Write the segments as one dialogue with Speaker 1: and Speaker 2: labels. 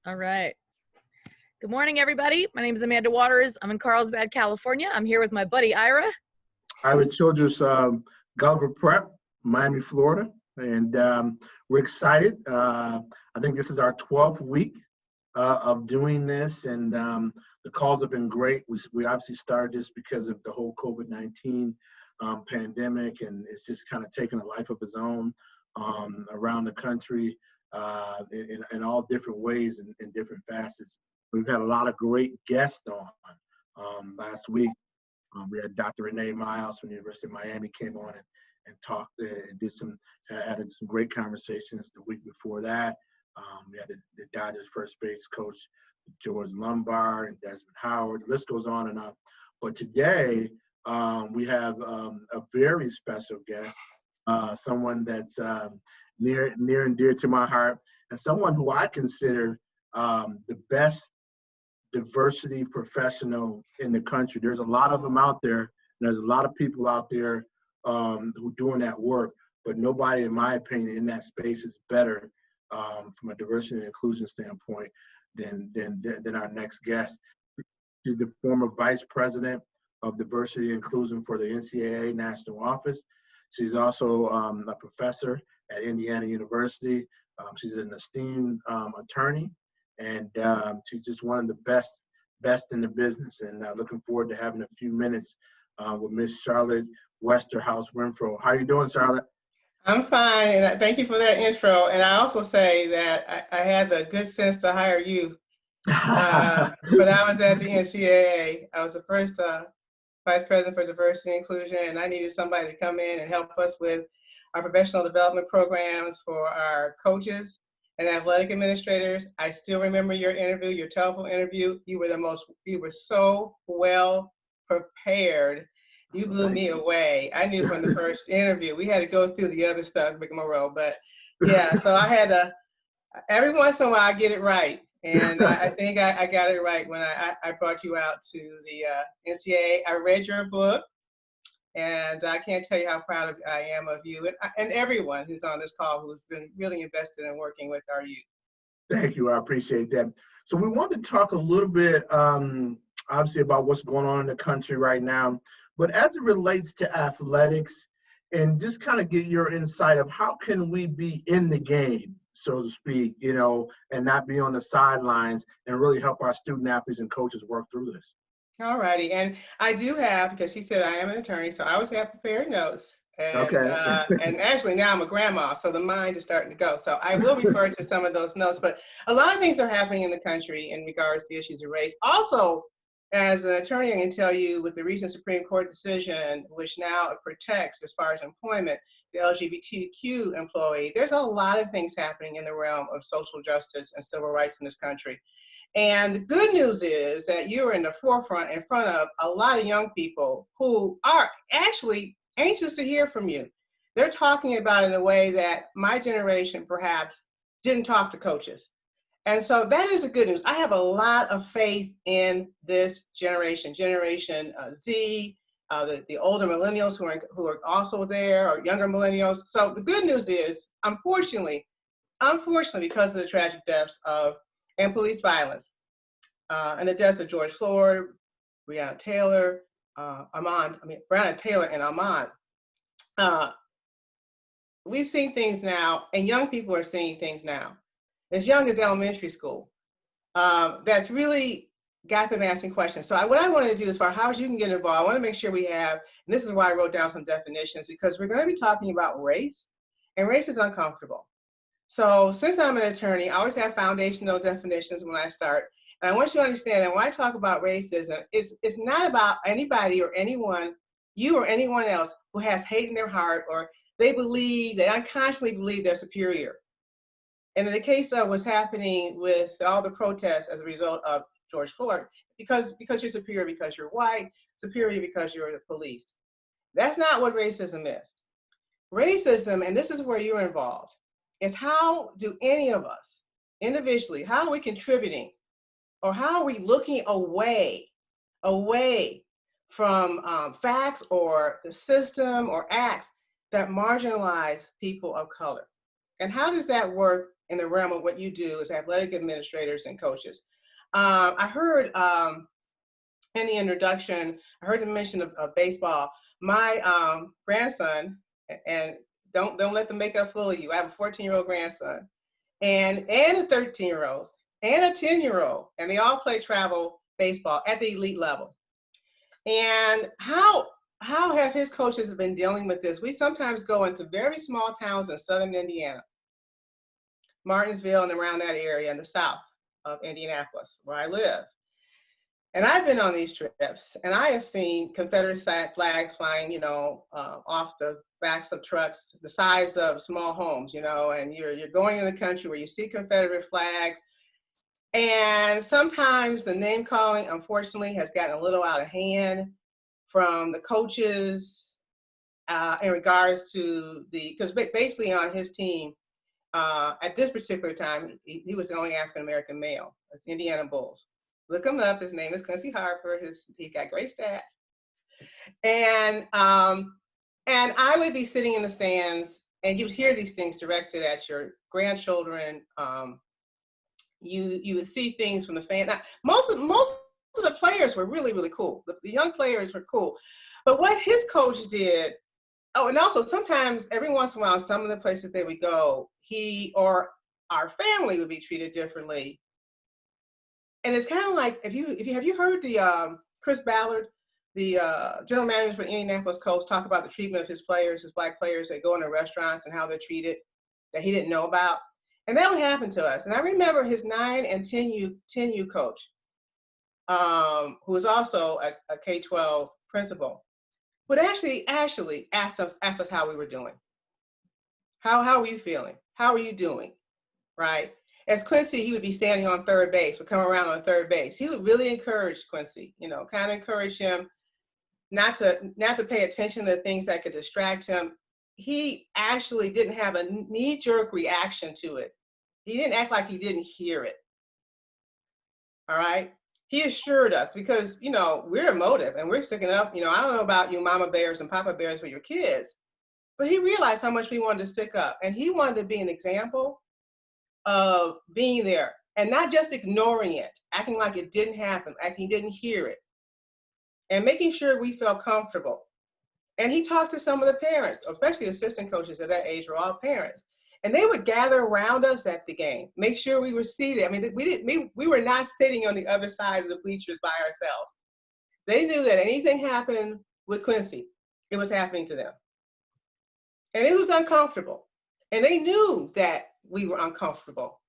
Speaker 1: All right. Good morning, everybody. My name is Amanda Waters. I'm in Carlsbad, California. I'm here with my buddy, Ira.
Speaker 2: Ira Childress, Gulliver Prep, Miami, Florida. And we're excited. I think this is our 12th week of doing this, and the calls have been great. We obviously started this because of the whole COVID-19 pandemic, and it's just kind of taken a life of its own around the country in all different ways and in different facets. We've had a lot of great guests on. Last week, we had Dr. Renee Miles from the University of Miami came on and talked and had some great conversations. The week before that, we had the Dodgers first base coach, George Lombard and Desmond Howard. The list goes on and on. But today, we have a very special guest, someone that's near and dear to my heart, and someone who I consider the best diversity professional in the country. There's a lot of them out there, and there's a lot of people out there who are doing that work, but nobody, in my opinion, in that space is better from a diversity and inclusion standpoint than our next guest. She's the former vice president of diversity and inclusion for the NCAA National Office. She's also a professor at Indiana University. She's an esteemed attorney, and she's just one of the best in the business. And looking forward to having a few minutes with Miss Charlotte Westerhouse-Renfro. How are you doing, Charlotte?
Speaker 3: I'm fine, and thank you for that intro. And I also say that I had the good sense to hire you. But I was at the NCAA. I was the first vice president for diversity and inclusion, and I needed somebody to come in and help us with our professional development programs for our coaches and athletic administrators. I still remember your interview, your telephone interview. You were so well prepared. You blew me away. I knew from the first interview. We had to go through the other stuff, rigmarole, but yeah, so I had to, every once in a while I get it right. And I think I got it right when I brought you out to the NCAA. I read your book, and I can't tell you how proud I am of you and everyone who's on this call who's been really invested in working with our youth.
Speaker 2: Thank you. I appreciate that. So we wanted to talk a little bit, obviously, about what's going on in the country right now, but as it relates to athletics, and just kind of get your insight of how can we be in the game, so to speak, and not be on the sidelines, and really help our student athletes and coaches work through this.
Speaker 3: All righty. And I do have, because she said I am an attorney, so I always have prepared notes. And,
Speaker 2: okay.
Speaker 3: And actually now I'm a grandma, so the mind is starting to go. So I will refer to some of those notes, but a lot of things are happening in the country in regards to issues of race. Also, as an attorney, I can tell you with the recent Supreme Court decision, which now protects, as far as employment, the LGBTQ employee, there's a lot of things happening in the realm of social justice and civil rights in this country. And the good news is that you're in the forefront in front of a lot of young people who are actually anxious to hear from you. They're talking about it in a way that my generation perhaps didn't talk to coaches. And so that is the good news. I have a lot of faith in this generation, Generation Z, the older millennials who are also there, or younger millennials. So the good news is, unfortunately, because of the tragic deaths and police violence, and the deaths of George Floyd, Breonna Taylor, Breonna Taylor and Ahmaud, we've seen things now, and young people are seeing things now, as young as elementary school, that's really got them asking questions. So what I want to do as far as how you can get involved, I want to make sure we have, and this is why I wrote down some definitions, because we're going to be talking about race, and race is uncomfortable. So since I'm an attorney, I always have foundational definitions when I start. And I want you to understand that when I talk about racism, it's not about anybody or anyone, you or anyone else, who has hate in their heart, or they unconsciously believe they're superior. And in the case of what's happening with all the protests as a result of George Floyd, because you're superior because you're white, superior because you're the police. That's not what racism is. Racism, and this is where you're involved, is how do any of us individually, how are we contributing, or how are we looking away from facts or the system or acts that marginalize people of color? And how does that work in the realm of what you do as athletic administrators and coaches. I heard in the introduction, I heard the mention of baseball. My grandson, and don't let the makeup fool you. I have a 14-year-old grandson and a 13-year-old and a 10-year-old, and they all play travel baseball at the elite level. And how have his coaches been dealing with this? We sometimes go into very small towns in southern Indiana, Martinsville and around that area in the south of Indianapolis, where I live. And I've been on these trips, and I have seen Confederate flags flying, you know, off the backs of trucks the size of small homes, you know, and you're going in the country where you see Confederate flags. And sometimes the name calling, unfortunately, has gotten a little out of hand from the coaches in regards to because basically on his team, at this particular time, he was the only African-American male. It's the Indiana Bulls. Look him up. His name is Quincy Harper. He got great stats. And I would be sitting in the stands, and you'd hear these things directed at your grandchildren. You would see things from the fan. Now, most of the players were really, really cool. The young players were cool. But what his coach did, and also sometimes every once in a while, some of the places that we go, he or our family would be treated differently. And it's kind of like, have you heard the Chris Ballard, the general manager for Indianapolis Colts, talk about the treatment of his players, his Black players that go into restaurants and how they're treated that he didn't know about? And that would happen to us. And I remember his 9 and 10U coach, who was also a K-12 principal, would actually ask us how we were doing. How were you feeling? How are you doing? Right? As Quincy, he would be standing on third base, would come around on third base. He would really encourage Quincy, you know, kind of encourage him not to pay attention to things that could distract him. He actually didn't have a knee-jerk reaction to it. He didn't act like he didn't hear it. All right? He assured us because, you know, we're emotive and we're sticking up. You know, I don't know about you mama bears and papa bears for your kids, but he realized how much we wanted to stick up. And he wanted to be an example of being there and not just ignoring it, acting like it didn't happen, like he didn't hear it, and making sure we felt comfortable. And he talked to some of the parents, especially assistant coaches at that age were all parents. And they would gather around us at the game, make sure we were seated. I mean, we were not sitting on the other side of the bleachers by ourselves. They knew that anything happened with Quincy, it was happening to them. And it was uncomfortable. And they knew that we were uncomfortable.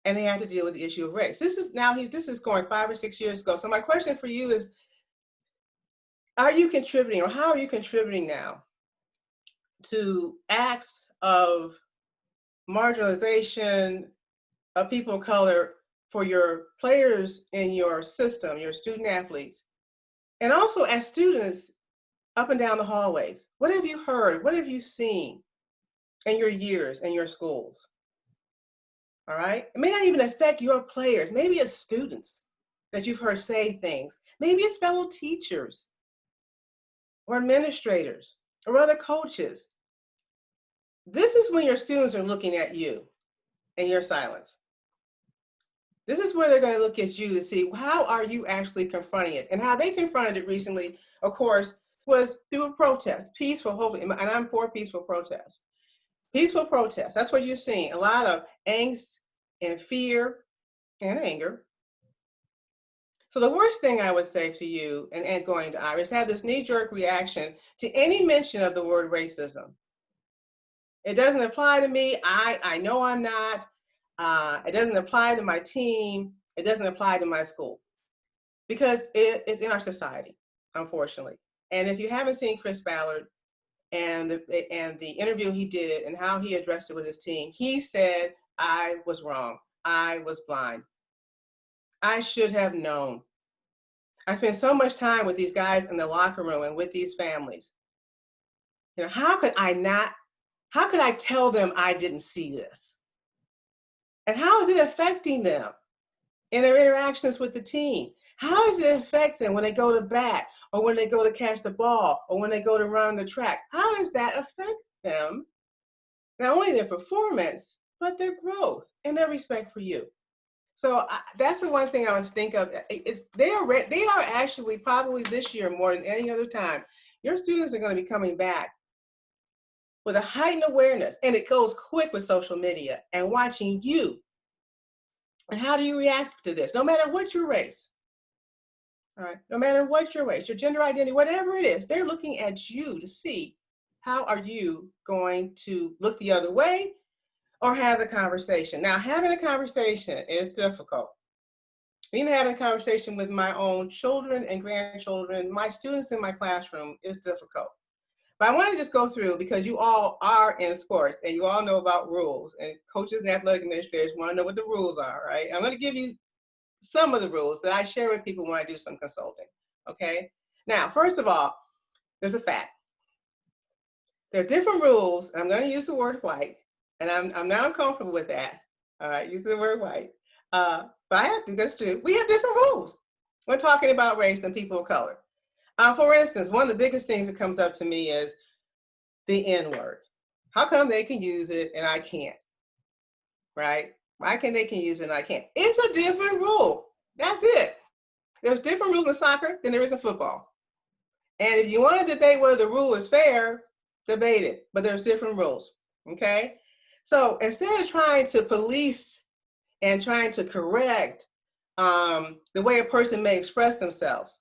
Speaker 3: And they had to deal with the issue of race. This is going 5 or 6 years ago. So my question for you is, are you contributing, or how are you contributing now to acts of marginalization of people of color for your players in your system, your student athletes, and also as students up and down the hallways? What have you heard? What have you seen in your years in your schools? All right? It may not even affect your players. Maybe it's students that you've heard say things. Maybe it's fellow teachers or administrators or other coaches. This is when your students are looking at you and your silence. This is where they're going to look at you to see how are you actually confronting it. And how they confronted it recently, of course, was through a protest, peaceful, hopefully, and I'm for peaceful protest. Peaceful protest, that's what you're seeing. A lot of angst and fear and anger. So the worst thing I would say to you and going to Ira is have this knee-jerk reaction to any mention of the word racism. It doesn't apply to me. I know I'm not. It doesn't apply to my team. It doesn't apply to my school. Because it's in our society, unfortunately. And if you haven't seen Chris Ballard and the interview he did and how he addressed it with his team, he said, I was wrong. I was blind. I should have known. I spent so much time with these guys in the locker room and with these families. You know, how could I tell them I didn't see this? And how is it affecting them in their interactions with the team? How does it affect them when they go to bat or when they go to catch the ball or when they go to run the track? How does that affect them? Not only their performance, but their growth and their respect for you. So that's the one thing I always think of. They are actually probably this year more than any other time. Your students are going to be coming back with a heightened awareness, and it goes quick with social media and watching you. And how do you react to this? No matter what your race, all right, no matter what your race, your gender identity, whatever it is, they're looking at you to see how are you going to look the other way or have the conversation. Now, having a conversation is difficult. Even having a conversation with my own children and grandchildren, my students in my classroom is difficult. But I want to just go through, because you all are in sports and you all know about rules, and coaches and athletic administrators want to know what the rules are, right? I'm going to give you some of the rules that I share with people when I do some consulting, okay? Now, first of all, there's a fact. There are different rules, and I'm going to use the word white, and I'm not uncomfortable with that, all right, using the word white. But I have to, that's true. We have different rules when talking about race and people of color. For instance, one of the biggest things that comes up to me is the N-word. How come they can use it and I can't, right? Why can they use it and I can't? It's a different rule. That's it. There's different rules in soccer than there is in football. And if you want to debate whether the rule is fair, debate it, but there's different rules, okay? So instead of trying to police and trying to correct the way a person may express themselves,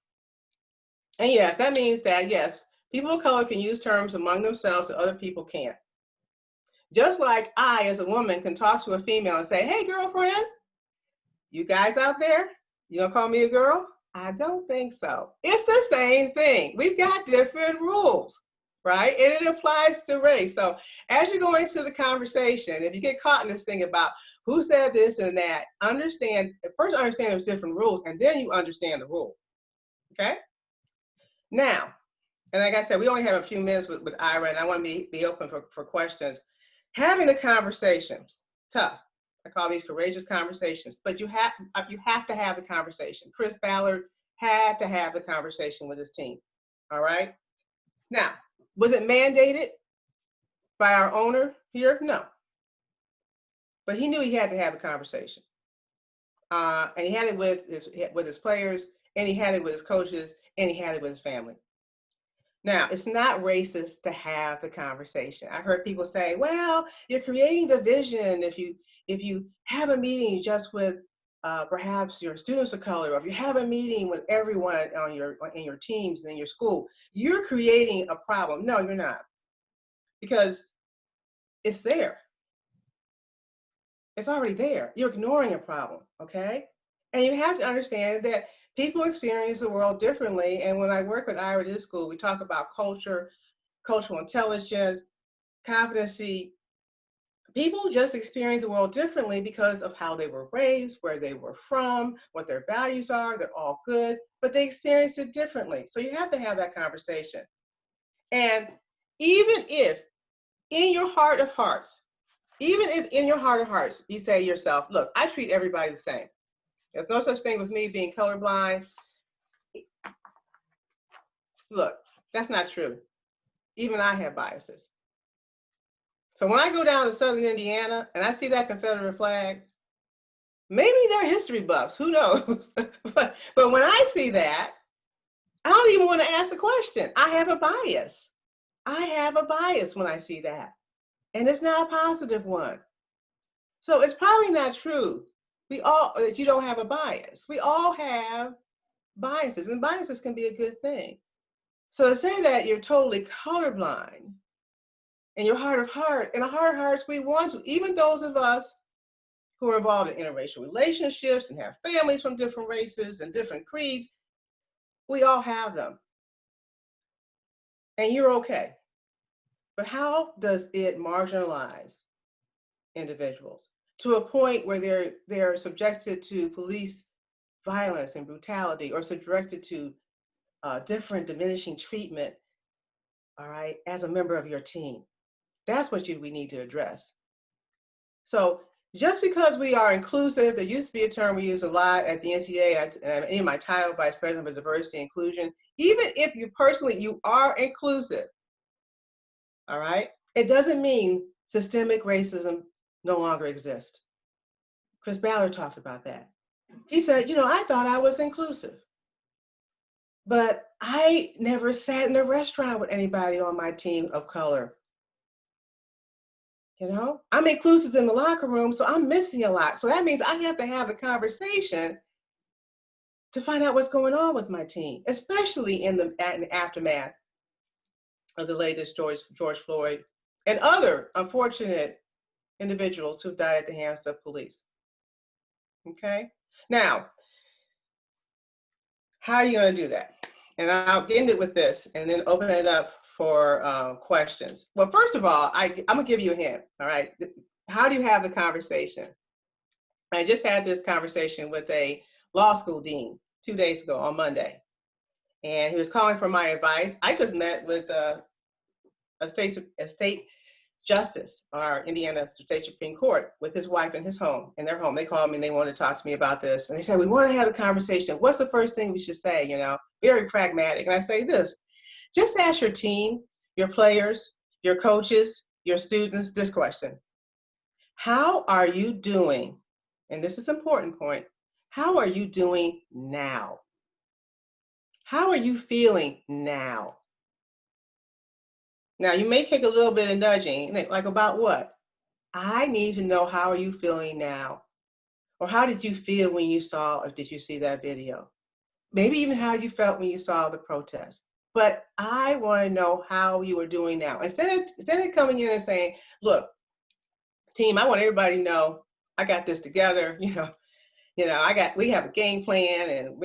Speaker 3: and yes, that means that, yes, people of color can use terms among themselves that other people can't. Just like I, as a woman, can talk to a female and say, hey, girlfriend, you guys out there, you gonna call me a girl? I don't think so. It's the same thing. We've got different rules, right? And it applies to race. So as you go into the conversation, if you get caught in this thing about who said this and that, first understand there's different rules, and then you understand the rule, okay? Now, and like I said, we only have a few minutes with Ira, and I want to be open for questions. Having a conversation, tough. I call these courageous conversations, but you have to have the conversation. Chris Ballard had to have the conversation with his team, all right? Now, was it mandated by our owner here? No. But he knew he had to have a conversation. And he had it with his players, and he had it with his coaches, and he had it with his family. Now, it's not racist to have the conversation. I heard people say, well, you're creating division if you have a meeting just with perhaps your students of color, or if you have a meeting with everyone in your teams and in your school, you're creating a problem. No, you're not, because it's there. It's already there. You're ignoring a problem, okay? And you have to understand that people experience the world differently. And when I work with Ira at this school, we talk about culture, cultural intelligence, competency. People just experience the world differently because of how they were raised, where they were from, what their values are. They're all good, but they experience it differently. So you have to have that conversation. And even if in your heart of hearts, you say to yourself, look, I treat everybody the same. There's no such thing as me being colorblind. Look, that's not true. Even I have biases. So when I go down to Southern Indiana and I see that Confederate flag, maybe they're history buffs, who knows? but when I see that, I don't even want to ask the question. I have a bias. I have a bias when I see that. And it's not a positive one. So it's probably not true that you don't have a bias. We all have biases, and biases can be a good thing. So to say that you're totally colorblind in your heart of hearts, we want to, even those of us who are involved in interracial relationships and have families from different races and different creeds, we all have them. And you're okay. But how does it marginalize individuals to a point where they're subjected to police violence and brutality, or subjected to different diminishing treatment, all right, as a member of your team? That's what we need to address. So just because we are inclusive, there used to be a term we use a lot at the NCAA, in my title, Vice President of Diversity and Inclusion, even if you are inclusive, all right, it doesn't mean systemic racism no longer exist. Chris Ballard talked about that. He said, I thought I was inclusive, but I never sat in a restaurant with anybody on my team of color. I'm inclusive in the locker room, so I'm missing a lot. So that means I have to have a conversation to find out what's going on with my team, especially in the aftermath of the latest George Floyd and other unfortunate individuals who died at the hands of police. Okay? Now, how are you going to do that? And I'll end it with this and then open it up for questions. Well, first of all, I'm going to give you a hint, all right? How do you have the conversation? I just had this conversation with a law school dean 2 days ago on Monday, and he was calling for my advice. I just met with a state justice, our Indiana State Supreme Court, with his wife in their home. They called me and they wanted to talk to me about this. And they said, we want to have a conversation. What's the first thing we should say? Very pragmatic. And I say this, just ask your team, your players, your coaches, your students, this question. How are you doing? And this is an important point. How are you doing now? How are you feeling now? Now, you may take a little bit of nudging, like about what? I need to know, how are you feeling now? Or how did you feel when you saw, or did you see that video? Maybe even how you felt when you saw the protest. But I want to know how you are doing now. Instead of coming in and saying, look, team, I want everybody to know I got this together, we have a game plan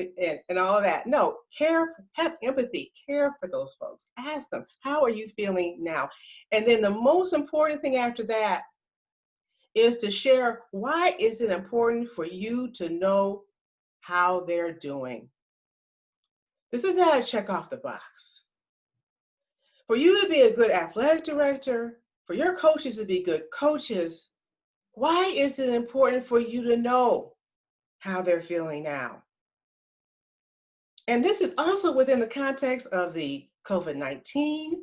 Speaker 3: and all of that. No, have empathy, care for those folks. Ask them, how are you feeling now? And then the most important thing after that is to share, why is it important for you to know how they're doing? This is not a check off the box. For you to be a good athletic director, for your coaches to be good coaches, why is it important for you to know how they're feeling now? And this is also within the context of the COVID-19,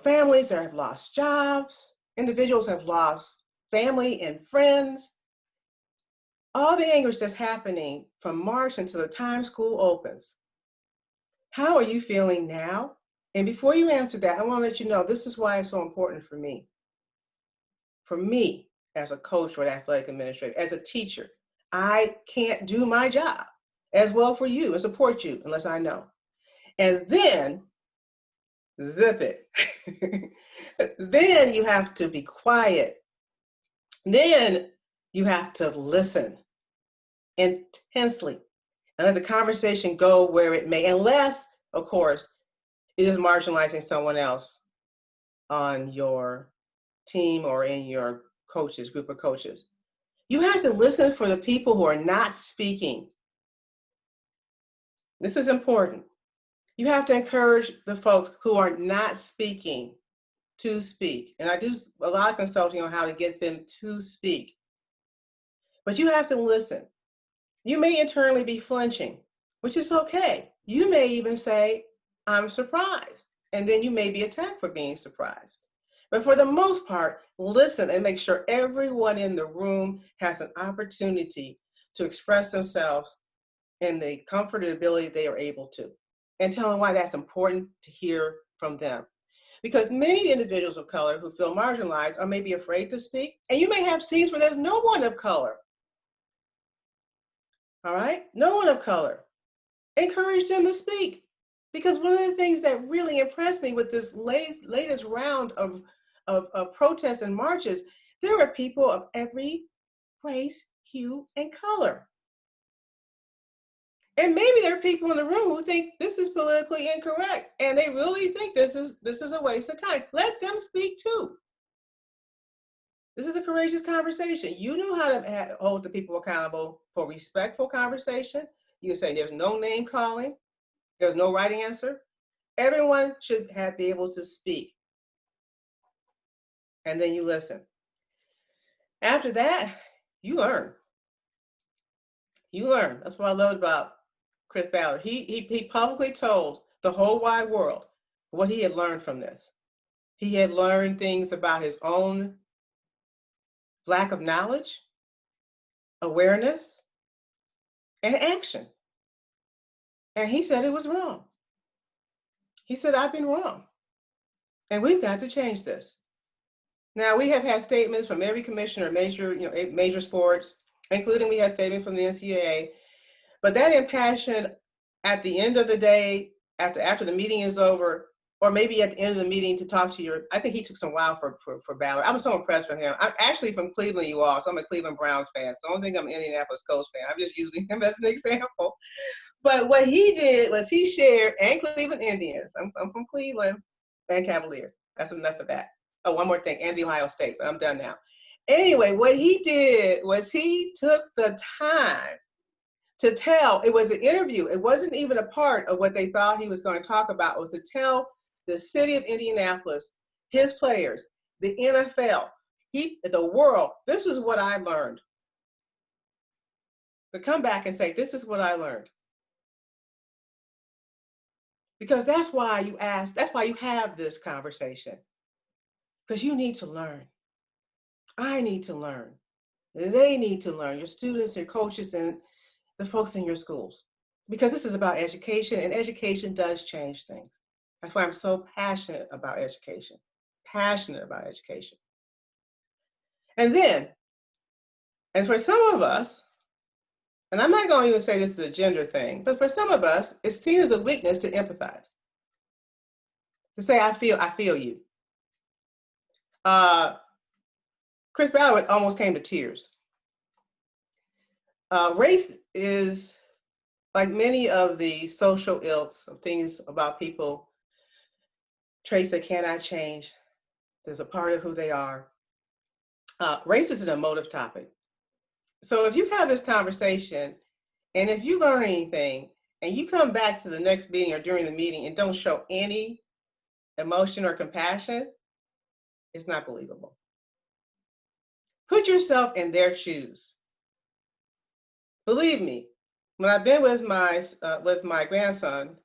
Speaker 3: families that have lost jobs, individuals have lost family and friends. All the anguish that's happening from March until the time school opens. How are you feeling now? And before you answer that, I want to let you know, this is why it's so important for me. For me, as a coach or an athletic administrator, as a teacher, I can't do my job as well for you and support you unless I know. And then, zip it. Then you have to be quiet. Then you have to listen intensely and let the conversation go where it may, unless, of course, it is marginalizing someone else on your team or in your group of coaches. You have to listen for the people who are not speaking. This is important. You have to encourage the folks who are not speaking to speak. And I do a lot of consulting on how to get them to speak. But you have to listen. You may internally be flinching, which is okay. You may even say, I'm surprised. And then you may be attacked for being surprised. But for the most part, listen and make sure everyone in the room has an opportunity to express themselves in the comfort and ability they are able to. And tell them why that's important to hear from them. Because many individuals of color who feel marginalized are maybe afraid to speak. And you may have teams where there's no one of color. All right? No one of color. Encourage them to speak. Because one of the things that really impressed me with this latest round of protests and marches, there were people of every race, hue, and color. And maybe there are people in the room who think this is politically incorrect, and they really think this is a waste of time. Let them speak too. This is a courageous conversation. You know how to hold the people accountable for respectful conversation. You can say there's no name calling, there's no right answer. Everyone should be able to speak. And then you listen. After that, you learn. You learn. That's what I loved about Chris Ballard. He publicly told the whole wide world what he had learned from this. He had learned things about his own lack of knowledge, awareness, and action. And he said it was wrong. He said, I've been wrong. And we've got to change this. Now, we have had statements from every commissioner, major sports, including we had statements from the NCAA. But that impassioned at the end of the day, after the meeting is over, or maybe at the end of the meeting to talk to I think he took some while for Ballard. I was so impressed with him. I'm actually from Cleveland, you all, so I'm a Cleveland Browns fan. So I don't think I'm an Indianapolis Colts fan. I'm just using him as an example. But what he did was he shared, and Cleveland Indians, I'm from Cleveland, and Cavaliers. That's enough of that. Oh, one more thing, and the Ohio State, but I'm done now. Anyway, what he did was he took the time to tell, it was an interview. It wasn't even a part of what they thought he was going to talk about. It was to tell the city of Indianapolis, his players, the NFL, the world, this is what I learned. To come back and say, this is what I learned. Because that's why you have this conversation. Because you need to learn. I need to learn. They need to learn, your students, your coaches, and the folks in your schools. Because this is about education, and education does change things. That's why I'm so passionate about education. And for some of us, and I'm not going to even say this is a gender thing, but for some of us, it's seen as a weakness to empathize. To say, I feel you. Chris Ballard almost came to tears. Race is, like many of the social ills of things about people, traits that cannot change. There's a part of who they are. Race is an emotive topic. So if you have this conversation, and if you learn anything, and you come back to the next meeting or during the meeting and don't show any emotion or compassion, it's not believable. Put yourself in their shoes. Believe me, when I've been with my grandson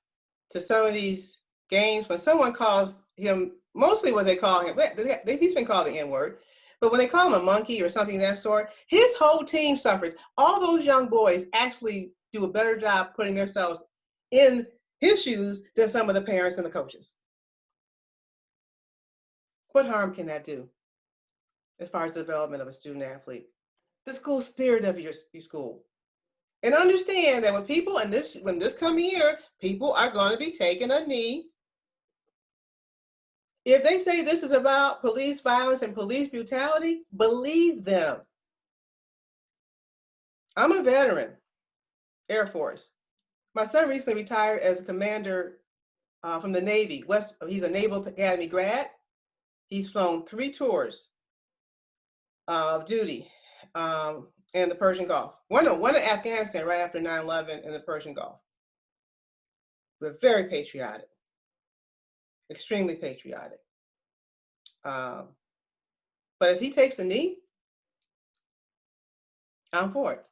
Speaker 3: to some of these games, when someone calls him, mostly what they call him, he's been called the N-word, but when they call him a monkey or something of that sort, his whole team suffers. All those young boys actually do a better job putting themselves in his shoes than some of the parents and the coaches. What harm can that do as far as the development of a student athlete? The school spirit of your school. And understand that when this coming year, people are going to be taking a knee. If they say this is about police violence and police brutality, believe them. I'm a veteran, Air Force. My son recently retired as a commander from the Navy. He's a Naval Academy grad. He's flown 3 tours of duty in the Persian Gulf. One in Afghanistan right after 9/11 in the Persian Gulf. We're very patriotic, extremely patriotic. But if he takes a knee, I'm for it.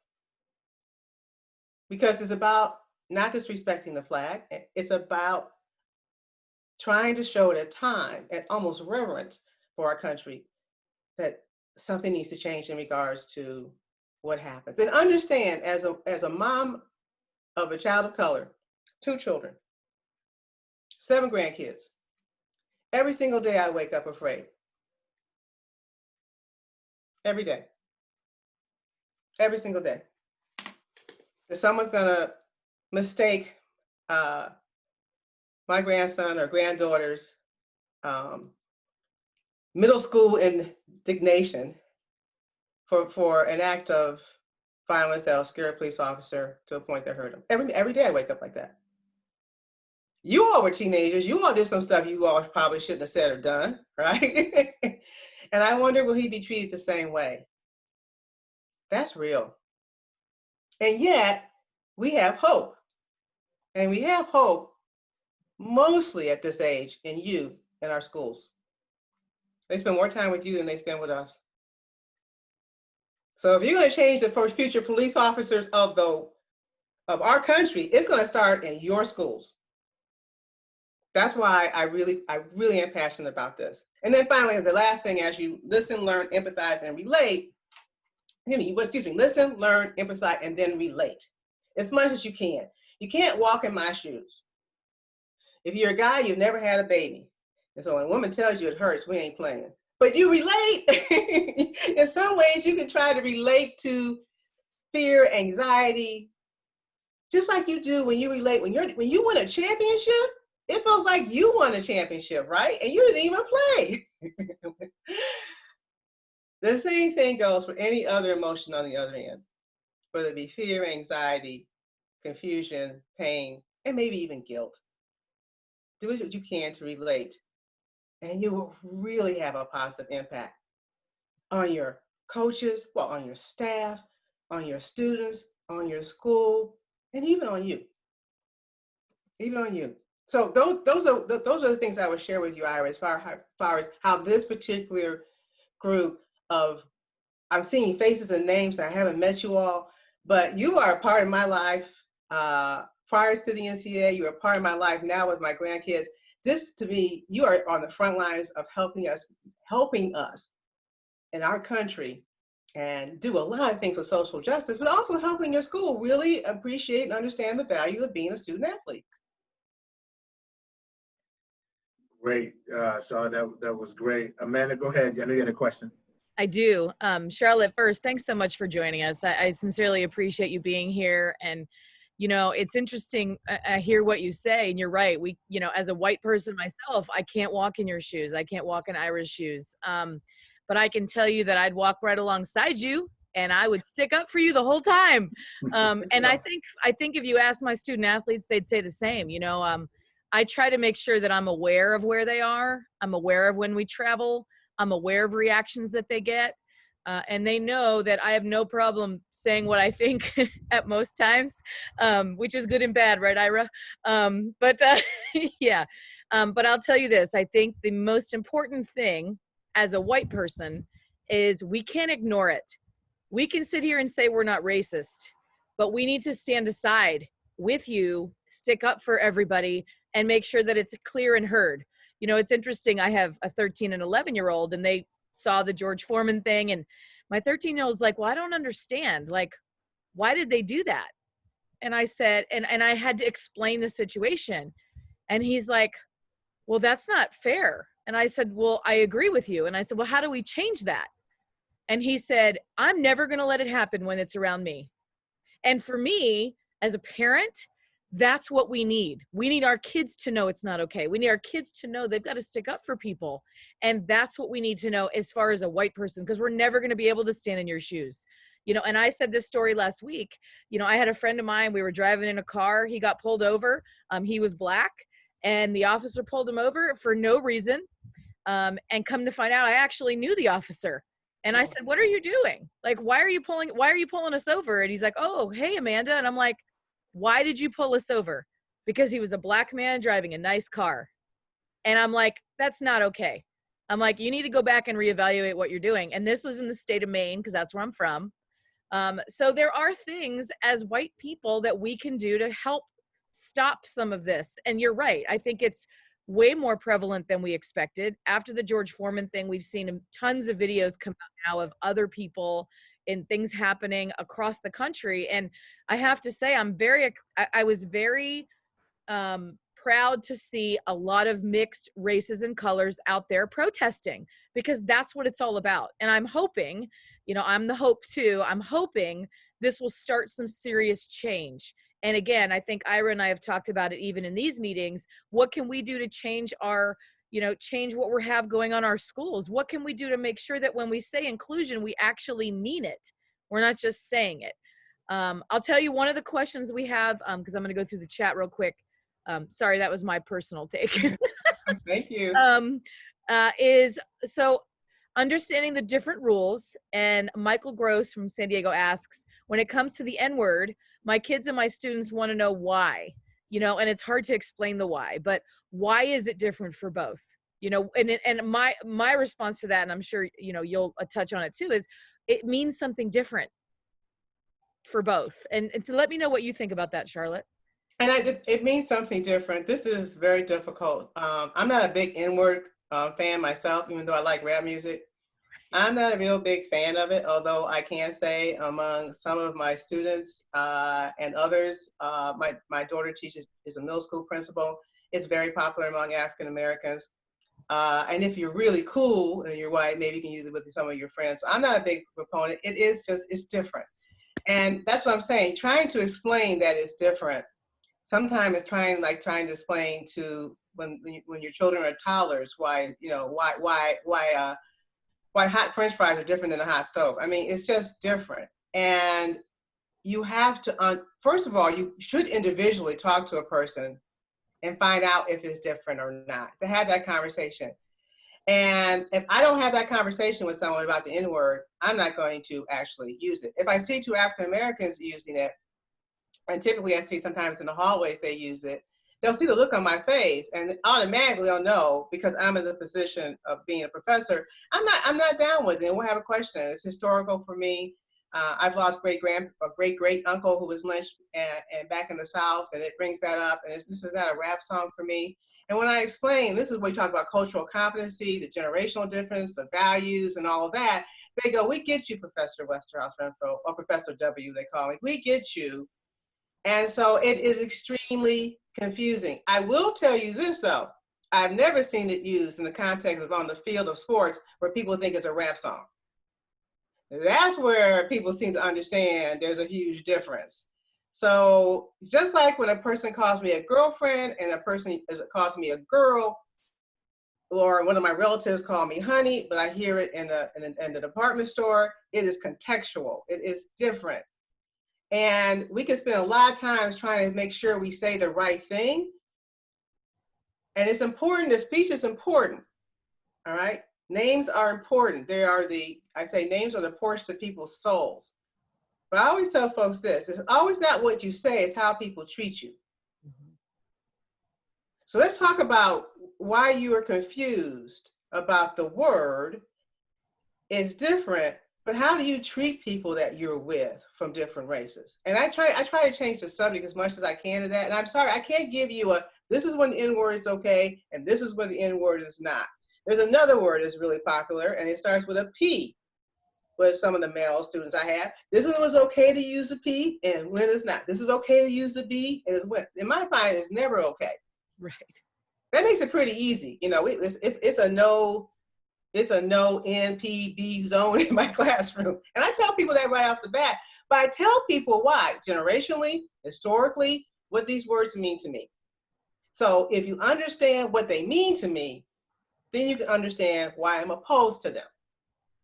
Speaker 3: Because it's about not disrespecting the flag. It's about trying to show at a time and almost reverence for our country that something needs to change in regards to what happens. And understand, as a mom of a child of color, 2 children, 7 grandkids, every single day I wake up afraid. Every day. Every single day. That someone's gonna mistake my grandson or granddaughter's middle school indignation for an act of violence that'll scare a police officer to a point that hurt him. Every day I wake up like that. You all were teenagers. You all did some stuff you all probably shouldn't have said or done, right? And I wonder, will he be treated the same way? That's real. And yet, we have hope. And we have hope mostly at this age in you and our schools. They spend more time with you than they spend with us. So if you're going to change the future police officers of our country, it's going to start in your schools. That's why I really am passionate about this. And then finally, the last thing, as you listen, learn, empathize, and relate, listen, learn, empathize, and then relate as much as you can. You can't walk in my shoes. If you're a guy, you've never had a baby. And so when a woman tells you it hurts, we ain't playing. But you relate. In some ways, you can try to relate to fear, anxiety, just like you do when you relate. When you win a championship, it feels like you won a championship, right? And you didn't even play. The same thing goes for any other emotion on the other end, whether it be fear, anxiety, confusion, pain, and maybe even guilt. Do what you can to relate, and you will really have a positive impact on your coaches, well, on your staff, on your students, on your school, and even on you. Even on you. So those are the things I would share with you, Ira, as far as how this particular group of, I'm seeing faces and names, I haven't met you all, but you are a part of my life. Prior to the NCAA, you are part of my life now with my grandkids. This, to me, you are on the front lines of helping us in our country and do a lot of things for social justice, but also helping your school really appreciate and understand the value of being a student athlete.
Speaker 2: Great. So that was great. Amanda, go ahead. I know you had a question.
Speaker 1: I do. Charlotte, first, thanks so much for joining us. I sincerely appreciate you being here. And, you know, it's interesting. I hear what you say, and you're right. We, you know, as a white person myself, I can't walk in your shoes. I can't walk in Ira's shoes. But I can tell you that I'd walk right alongside you, and I would stick up for you the whole time. And I think if you ask my student athletes, they'd say the same. You know, I try to make sure that I'm aware of where they are. I'm aware of when we travel. I'm aware of reactions that they get. And they know that I have no problem saying what I think at most times, which is good and bad, right, Ira? Yeah. But I'll tell you this. I think the most important thing as a white person is we can't ignore it. We can sit here and say we're not racist, but we need to stand aside with you, stick up for everybody, and make sure that it's clear and heard. You know, it's interesting. I have a 13 and 11-year-old, and they saw the George Foreman thing. And my 13-year-old's like, well, I don't understand. Like, why did they do that? And I said, and I had to explain the situation. And he's like, well, that's not fair. And I said, well, I agree with you. And I said, well, how do we change that? And he said, I'm never going to let it happen when it's around me. And for me, as a parent, that's what we need. We need our kids to know it's not okay. We need our kids to know they've got to stick up for people. And that's what we need to know as far as a white person, because we're never going to be able to stand in your shoes. You know, and I said this story last week. You know, I had a friend of mine, we were driving in a car. He got pulled over. He was black, and the officer pulled him over for no reason. And come to find out, I actually knew the officer. And I said, what are you doing? Like, why are you pulling us over? And he's like, oh, hey, Amanda. And I'm like, why did you pull us over? Because he was a black man driving a nice car. And I'm like, that's not okay. I'm like, you need to go back and reevaluate what you're doing. And this was in the state of Maine, because that's where I'm from. So there are things as white people that we can do to help stop some of this. And you're right. I think it's way more prevalent than we expected. After the George Foreman thing, we've seen tons of videos come out now of other people and things happening across the country. And I have to say, I was very proud to see a lot of mixed races and colors out there protesting, because that's what it's all about. And I'm hoping, you know, I'm the hope too. I'm hoping this will start some serious change. And again, I think Ira and I have talked about it even in these meetings. What can we do to change change what we have going on in our schools? What can we do to make sure that when we say inclusion, we actually mean it? We're not just saying it. I'll tell you one of the questions we have, because I'm going to go through the chat real quick. Sorry, that was my personal take.
Speaker 3: Thank you.
Speaker 1: So understanding the different rules. And Michael Gross from San Diego asks, when it comes to the N-word, my kids and my students want to know why, and it's hard to explain the why, but why is it different for both? And my response to that, and I'm sure, you'll touch on it too, is it means something different for both. And to let me know what you think about that, Charlotte.
Speaker 3: And it means something different. This is very difficult. I'm not a big N-word fan myself, even though I like rap music. I'm not a real big fan of it, although I can say among some of my students and others, my daughter is a middle school principal. It's very popular among African Americans. And if you're really cool and you're white, maybe you can use it with some of your friends. So I'm not a big proponent. It is just, it's different. And that's what I'm saying. Trying to explain that it's different. Sometimes it's trying to explain to when your children are toddlers why, you know, why hot French fries are different than a hot stove. I mean, it's just different. And you have to, first of all, you should individually talk to a person and find out if it's different or not, to have that conversation. And if I don't have that conversation with someone about the N-word, I'm not going to actually use it. If I see two African Americans using it, and typically I see sometimes in the hallways they use it, they'll see the look on my face and automatically they'll know, because I'm in the position of being a professor, I'm not down with it. We'll have a question. It's historical for me. I've lost a great uncle who was lynched and back in the South, and it brings that up. And this is not a rap song for me. And when I explain, this is where we talk about cultural competency, the generational difference, the values, and all of that. They go, "We get you, Professor Westerhouse Renfro," or Professor W. They call me. "We get you." And so it is extremely confusing. I will tell you this though, I've never seen it used in the context of on the field of sports where people think it's a rap song. That's where people seem to understand there's a huge difference. So just like when a person calls me a girlfriend and a person calls me a girl, or one of my relatives call me honey, but I hear it in the department store, it is contextual. It is different. And we can spend a lot of times trying to make sure we say the right thing. And it's important, the speech is important, all right? Names are important. I say names are the porch to people's souls. But I always tell folks this, it's always not what you say, it's how people treat you. Mm-hmm. So let's talk about why you are confused about the word. It's different, but how do you treat people that you're with from different races? And I try to change the subject as much as I can to that. And I'm sorry, I can't give you this is when the N-word is okay, and this is when the N-word is not. There's another word that's really popular, and it starts with a P. With some of the male students I have, this is when it's okay to use the P, and when it's not. This is okay to use the B, and it's when. In my mind, it's never okay.
Speaker 1: Right.
Speaker 3: That makes it pretty easy. You know, it's a no NPB zone in my classroom. And I tell people that right off the bat, but I tell people why, generationally, historically, what these words mean to me. So if you understand what they mean to me, then you can understand why I'm opposed to them.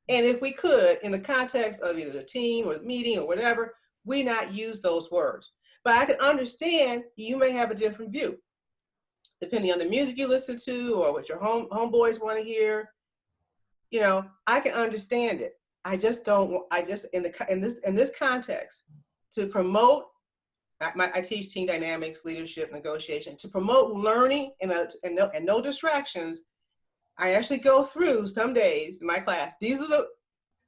Speaker 3: And if we could, in the context of either the team or the meeting or whatever, we not use those words. But I can understand you may have a different view, depending on the music you listen to or what your homeboys want to hear. You know, I can understand it. I just don't. In this context, to promote. I teach team dynamics, leadership, negotiation. To promote learning and no distractions. I actually go through some days in my class. These are the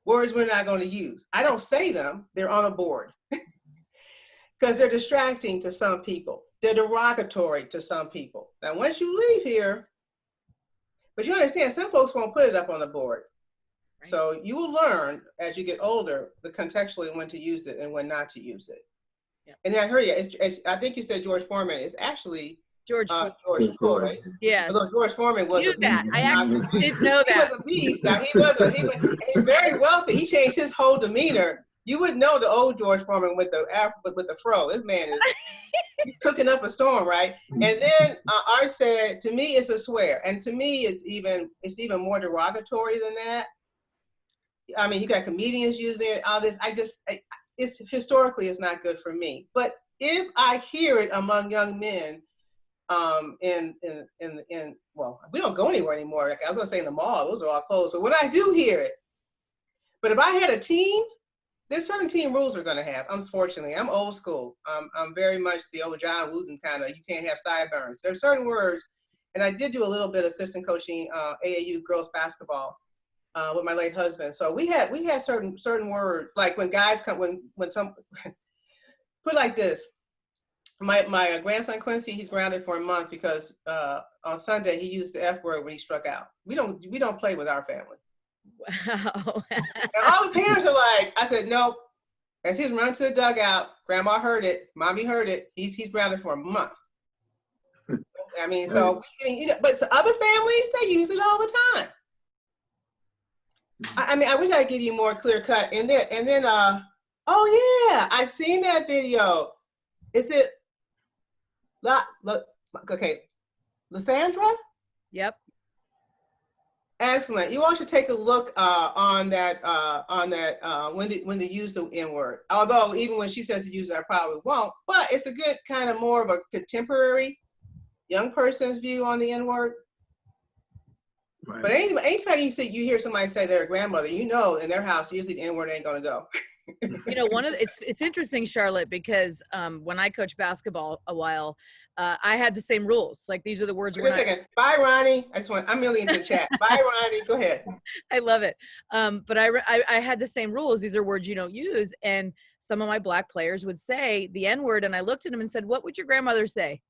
Speaker 3: words we're not going to use. I don't say them. They're on a board because they're distracting to some people. They're derogatory to some people. Now, once you leave here, but you understand, some folks won't put it up on the board. Right. So you will learn as you get older, the contextually when to use it and when not to use it. Yeah. And then I heard you, I think you said George Foreman. It's actually George Floyd.
Speaker 1: Yes.
Speaker 3: Although George Foreman was a beast.
Speaker 1: That. I actually didn't know that.
Speaker 3: He was a beast. Now, he's very wealthy. He changed his whole demeanor. You wouldn't know the old George Foreman with the fro. This man is he's cooking up a storm, right? And then Art said, to me, it's a swear. And to me, it's even more derogatory than that. I mean, you got comedians using it, all this. It's historically, it's not good for me. But if I hear it among young men, well, we don't go anywhere anymore. Like I was gonna say in the mall, those are all closed. But when I do hear it, but if I had a team, there's certain team rules we're gonna have. Unfortunately, I'm old school. I'm very much the old John Wooden kind of. You can't have sideburns. There's certain words, and I did do a little bit of assistant coaching AAU girls basketball with my late husband. So we had certain words, like when guys come when some put it like this. My grandson Quincy, he's grounded for a month because on Sunday he used the F word when he struck out. We don't play with our family.
Speaker 1: Wow.
Speaker 3: And all the parents are like, I said, nope. As he's running to the dugout, Grandma heard it, Mommy heard it. He's grounded for a month. I mean, so, but other families, they use it all the time. I mean, I wish I could give you more clear cut. And then, oh yeah, I've seen that video. Is it, okay, Lysandra?
Speaker 1: Yep.
Speaker 3: Excellent. You all should take a look on that when to use the N word. Although even when she says to use it, I probably won't. But it's a good kind of more of a contemporary young person's view on the N word. Right. But anytime you hear somebody say they're a grandmother, you know in their house usually the N word ain't gonna go.
Speaker 1: You know, it's interesting, Charlotte, because when I coached basketball a while, I had the same rules. Like, these are the words.
Speaker 3: Wait a second. Bye, Ronnie. I'm really into the chat. Bye, Ronnie. Go ahead.
Speaker 1: I love it. But I had the same rules. These are words you don't use. And some of my Black players would say the N word, and I looked at them and said, "What would your grandmother say?"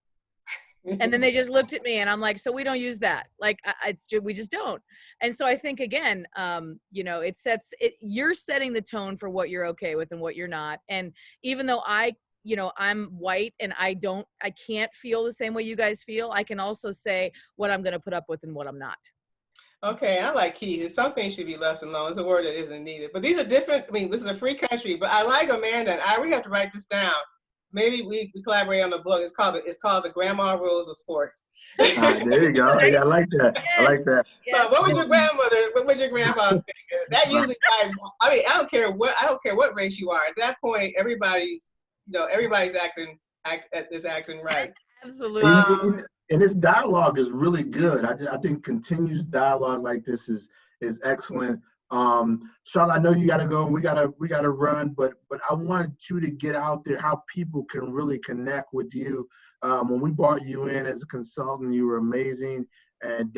Speaker 1: And then they just looked at me, and I'm like, so we don't use that. Like, we just don't. And so I think, again, you know, you're setting the tone for what you're okay with and what you're not. And even though you know, I'm white and I can't feel the same way you guys feel, I can also say what I'm going to put up with and what I'm not.
Speaker 3: Okay, I like Keith. Some things should be left alone. It's a word that isn't needed. But these are different. I mean, this is a free country, but I like Amanda, and we have to write this down. Maybe we collaborate on the book. It's called The Grandma Rules of Sports.
Speaker 2: There you go. Hey, I like that. Yes. I like that.
Speaker 3: Yes. So what was your grandma think? That usually, I mean, I don't care what race you are. At that point, everybody's acting right.
Speaker 1: Absolutely.
Speaker 2: And this dialogue is really good. I think continuous dialogue like this is excellent. Charlotte, I know you got to go and we got to run, but I wanted you to get out there how people can really connect with you. When we brought you in as a consultant, you were amazing. And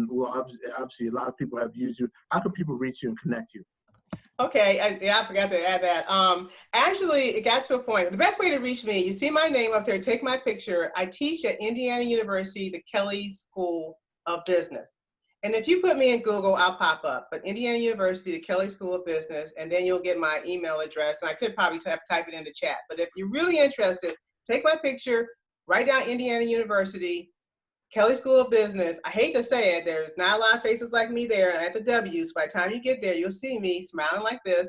Speaker 2: well, obviously a lot of people have used you. How can people reach you and connect you?
Speaker 3: Okay, I forgot to add that. Actually, it got to a point. The best way to reach me, you see my name up there, take my picture. I teach at Indiana University, the Kelley School of Business. And if you put me in Google, I'll pop up. But Indiana University, the Kelley School of Business, and then you'll get my email address. And I could probably type it in the chat. But if you're really interested, take my picture, write down Indiana University, Kelley School of Business. I hate to say it, there's not a lot of faces like me there at the W's. By the time you get there, you'll see me smiling like this.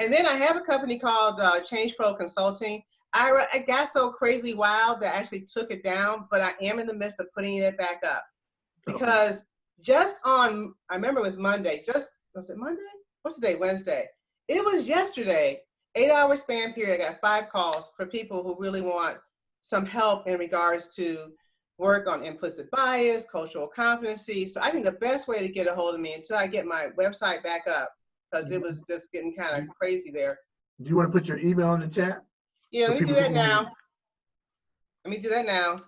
Speaker 3: And then I have a company called Change Pro Consulting. I got so crazy wild that I actually took it down, but I am in the midst of putting it back up. Because just on, I remember it was Monday, was it Monday? What's the day? Wednesday. It was yesterday, 8-hour span period. I got 5 calls for people who really want some help in regards to work on implicit bias, cultural competency. So I think the best way to get a hold of me until I get my website back up, because it was just getting kind of crazy there.
Speaker 2: Do you want to put your email in the chat?
Speaker 3: Yeah, let me do that now. Let me do that now.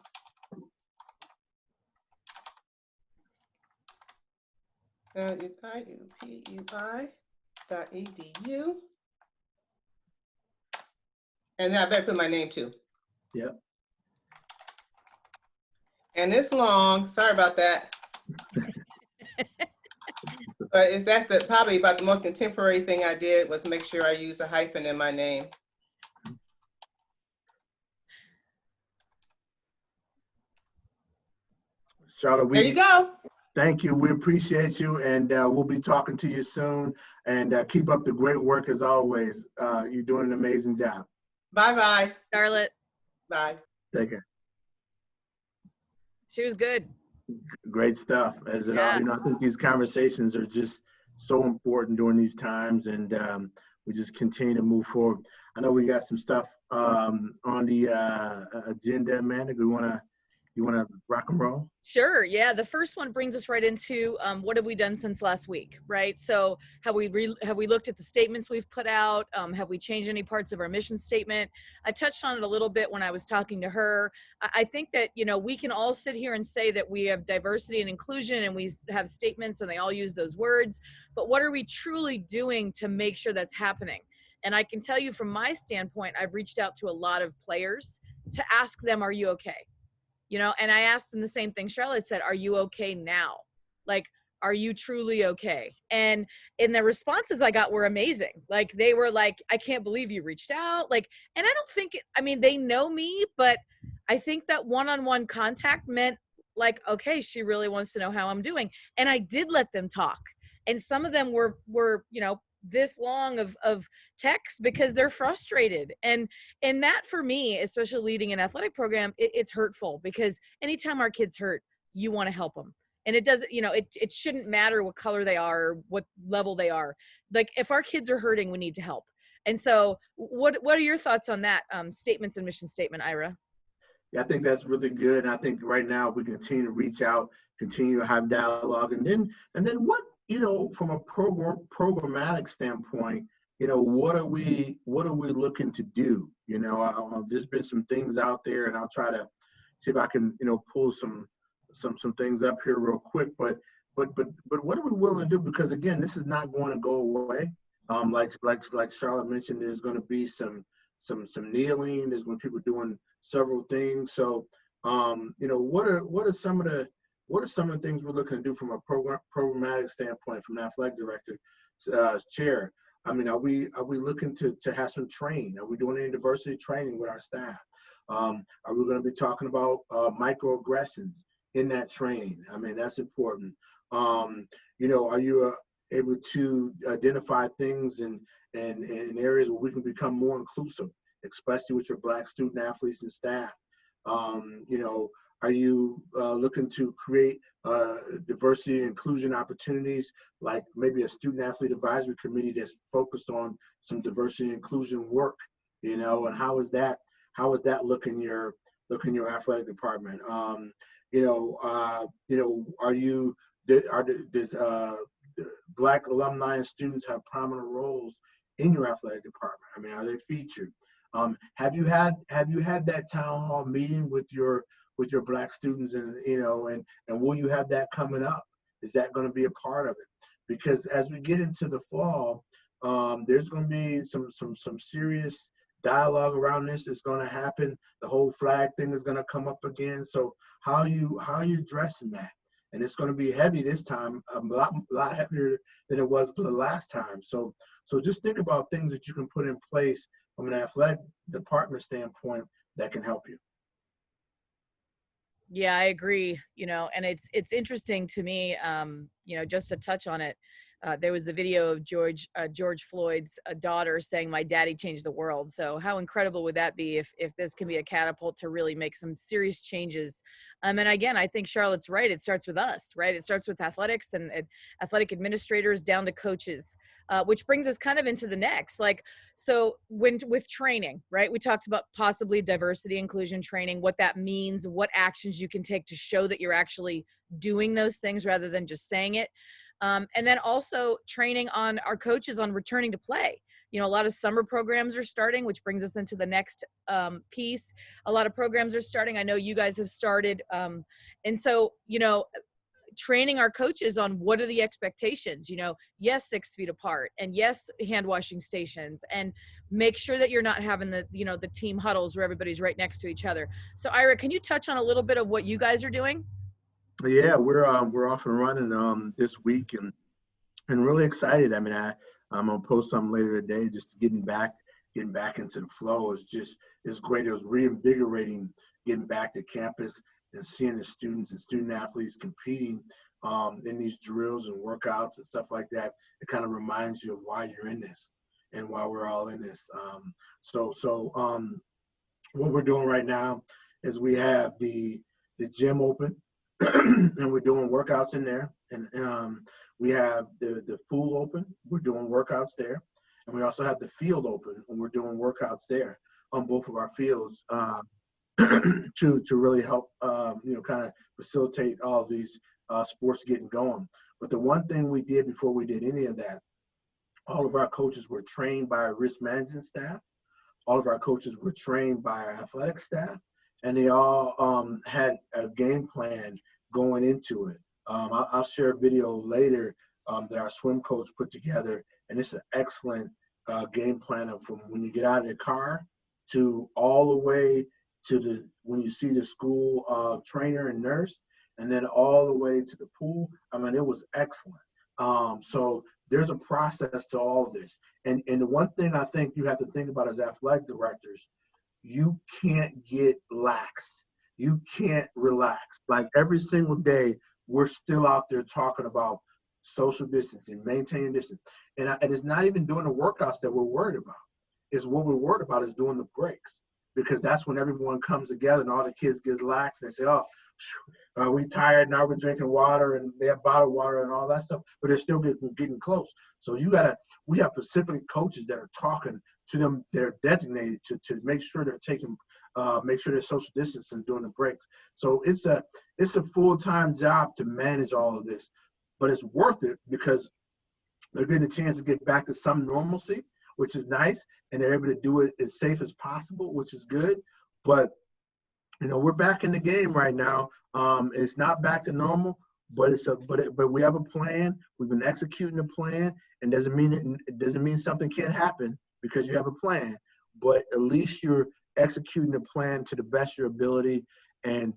Speaker 3: UPUI.edu. And then I better put my name too.
Speaker 2: Yep.
Speaker 3: And it's long, sorry about that. But that's probably about the most contemporary thing I did was make sure I use a hyphen in my name.
Speaker 2: Charlotte,
Speaker 3: there you go.
Speaker 2: Thank you. We appreciate you, and we'll be talking to you soon. And keep up the great work as always. You're doing an amazing job.
Speaker 3: Bye-bye.
Speaker 1: Charlotte.
Speaker 3: Bye.
Speaker 2: Take care.
Speaker 1: She was good.
Speaker 2: Great stuff. As it all, I think these conversations are just so important during these times, and we just continue to move forward. I know we got some stuff on the agenda, Amanda. You want to rock and roll?
Speaker 1: Sure. Yeah. The first one brings us right into what have we done since last week, right? So have we looked at the statements we've put out? Have we changed any parts of our mission statement? I touched on it a little bit when I was talking to her. I think that, we can all sit here and say that we have diversity and inclusion and we have statements and they all use those words, but what are we truly doing to make sure that's happening? And I can tell you from my standpoint, I've reached out to a lot of players to ask them, are you okay? And I asked them the same thing Charlotte said, are you okay now? Like, are you truly okay? And the responses I got were amazing. Like, they were like, I can't believe you reached out. Like, and I don't think, I mean, they know me, but I think that one-on-one contact meant like, okay, she really wants to know how I'm doing. And I did let them talk. And some of them were, you know, this long of text because they're frustrated. And that, for me, especially leading an athletic program, it's hurtful, because anytime our kids hurt, you want to help them. And it doesn't, you know, it shouldn't matter what color they are or what level they are. Like, if our kids are hurting, we need to help. And so what are your thoughts on that statements and mission statement, Ira?
Speaker 2: Yeah, I think that's really good. And I think right now we continue to reach out, continue to have dialogue, and then what, you know, from a programmatic standpoint, you know, what are we looking to do? You know, there's been some things out there, and I'll try to see if I can, you know, pull some things up here real quick. But what are we willing to do? Because again, this is not going to go away. Like Charlotte mentioned, there's going to be some kneeling. There's going to be people doing several things. So, you know, what are some of the things we're looking to do from a programmatic standpoint, from the athletic director chair? I mean, are we looking to have some training? Are we doing any diversity training with our staff? Are we going to be talking about microaggressions in that training? I mean, that's important. You know, are you able to identify things in areas where we can become more inclusive, especially with your Black student athletes and staff? You know, are you looking to create diversity and inclusion opportunities, like maybe a student athlete advisory committee that's focused on some diversity and inclusion work? You know, and how is that looking your athletic department? You know, does Black alumni and students have prominent roles in your athletic department? I mean, are they featured? Have you had that town hall meeting with your Black students, and you know, and will you have that coming up? Is that going to be a part of it? Because as we get into the fall, there's going to be some serious dialogue around this. Is going to happen. The whole flag thing is going to come up again. So how are you addressing that? And it's going to be heavy this time, a lot heavier than it was the last time. So just think about things that you can put in place from an athletic department standpoint that can help you.
Speaker 1: Yeah, I agree. You know, and it's interesting to me, you know, just to touch on it. There was the video of George Floyd's daughter saying, "My daddy changed the world." So how incredible would that be if this can be a catapult to really make some serious changes? And again, I think Charlotte's right. It starts with us, right? It starts with athletics and athletic administrators down to coaches, which brings us kind of into the next. Like, so with training, right? We talked about possibly diversity inclusion training, what that means, what actions you can take to show that you're actually doing those things rather than just saying it. And then also training on our coaches on returning to play. You know, a lot of summer programs are starting, which brings us into the next piece. A lot of programs are starting. I know you guys have started. And so, you know, training our coaches on what are the expectations, you know, yes, 6 feet apart, and yes, hand washing stations, and make sure that you're not having the, you know, the team huddles where everybody's right next to each other. So Ira, can you touch on a little bit of what you guys are doing?
Speaker 2: Yeah, we're off and running this week, and really excited. I mean, I'm gonna post something later today, just getting back into the flow. It's great. It was reinvigorating getting back to campus and seeing the students and student athletes competing in these drills and workouts and stuff like that. It kind of reminds you of why you're in this and why we're all in this. What we're doing right now is we have the gym open and we're doing workouts in there, and we have the pool open. We're doing workouts there, and we also have the field open, and we're doing workouts there on both of our fields to really help you know, kind of facilitate all of these sports getting going. But the one thing we did before we did any of that, all of our coaches were trained by our risk management staff. All of our coaches were trained by our athletic staff, and they all had a game plan going into it. I'll share a video later that our swim coach put together, and it's an excellent game plan from when you get out of the car to all the way to when you see the school trainer and nurse. and then all the way to the pool. I mean, it was excellent. So there's a process to all of this. And the one thing I think you have to think about as athletic directors, you can't get lax. You can't relax. Like every single day, we're still out there talking about social distancing, maintaining distance. And it's not even doing the workouts that we're worried about. It's what we're worried about is doing the breaks, because that's when everyone comes together and all the kids get lax and they say, oh, we tired, now we're drinking water, and they have bottled water and all that stuff, but they're still getting close. So we have specific coaches that are talking to them, they're designated to make sure they're taking, make sure they're social distancing during the breaks. So it's a full-time job to manage all of this, but it's worth it because they're getting a chance to get back to some normalcy, which is nice, and they're able to do it as safe as possible, which is good. But we're back in the game right now. It's not back to normal, but we have a plan. We've been executing the plan, and it doesn't mean something can't happen because you have a plan. But at least you're executing the plan to the best of your ability, and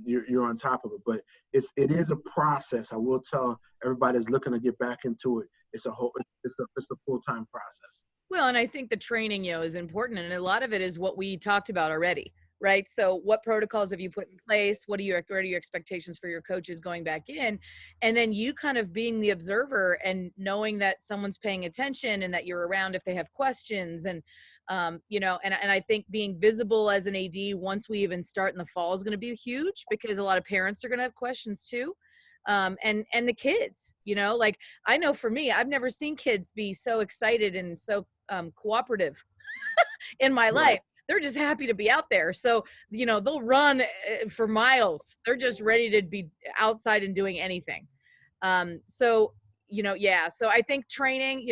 Speaker 2: you're on top of it. But it is a process. I will tell everybody that's looking to get back into it. It's a full-time process.
Speaker 1: Well, and I think the training, is important, and a lot of it is what we talked about already, right? So what protocols have you put in place? What are your expectations for your coaches going back in? And then you kind of being the observer and knowing that someone's paying attention and that you're around if they have questions. And, and I think being visible as an AD once we even start in the fall is going to be huge, because a lot of parents are going to have questions too. And the kids, like I know for me, I've never seen kids be so excited and so cooperative in my life. They're just happy to be out there. So, they'll run for miles. They're just ready to be outside and doing anything. So I think training